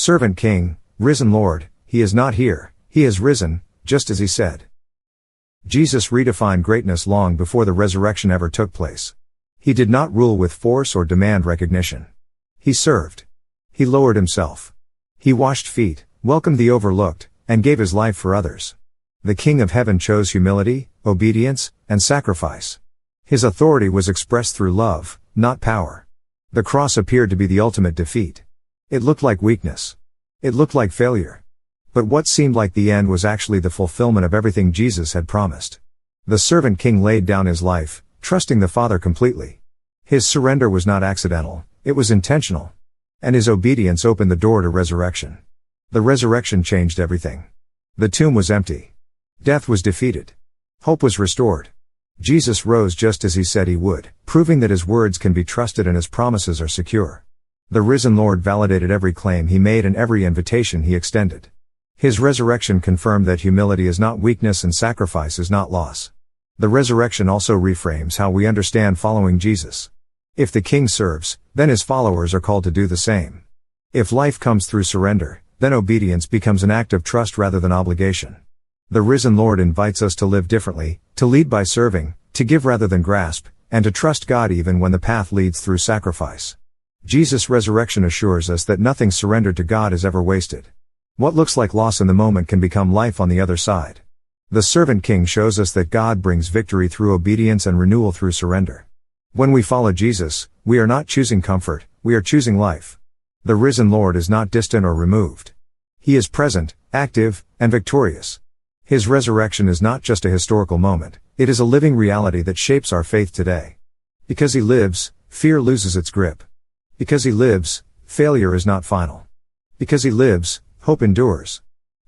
Servant King, risen Lord, he is not here, he has risen, just as he said. Jesus redefined greatness long before the resurrection ever took place. He did not rule with force or demand recognition. He served. He lowered himself. He washed feet, welcomed the overlooked, and gave his life for others. The King of Heaven chose humility, obedience, and sacrifice. His authority was expressed through love, not power. The cross appeared to be the ultimate defeat. It looked like weakness. It looked like failure. But what seemed like the end was actually the fulfillment of everything Jesus had promised. The servant king laid down his life, trusting the Father completely. His surrender was not accidental, it was intentional. And his obedience opened the door to resurrection. The resurrection changed everything. The tomb was empty. Death was defeated. Hope was restored. Jesus rose just as he said he would, proving that his words can be trusted and his promises are secure. The risen Lord validated every claim he made and every invitation he extended. His resurrection confirmed that humility is not weakness and sacrifice is not loss. The resurrection also reframes how we understand following Jesus. If the King serves, then his followers are called to do the same. If life comes through surrender, then obedience becomes an act of trust rather than obligation. The risen Lord invites us to live differently, to lead by serving, to give rather than grasp, and to trust God even when the path leads through sacrifice. Jesus' resurrection assures us that nothing surrendered to God is ever wasted. What looks like loss in the moment can become life on the other side. The servant king shows us that God brings victory through obedience and renewal through surrender. When we follow Jesus, we are not choosing comfort, we are choosing life. The risen Lord is not distant or removed. He is present, active, and victorious. His resurrection is not just a historical moment, it is a living reality that shapes our faith today. Because he lives, fear loses its grip. Because he lives, failure is not final. Because he lives, hope endures.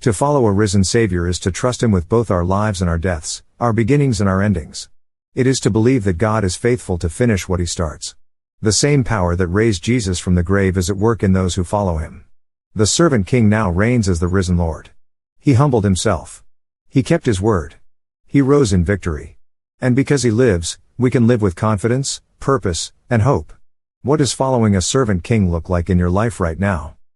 To follow a risen Savior is to trust him with both our lives and our deaths, our beginnings and our endings. It is to believe that God is faithful to finish what he starts. The same power that raised Jesus from the grave is at work in those who follow him. The servant king now reigns as the risen Lord. He humbled himself. He kept his word. He rose in victory. And because he lives, we can live with confidence, purpose, and hope. What does following a servant king look like in your life right now?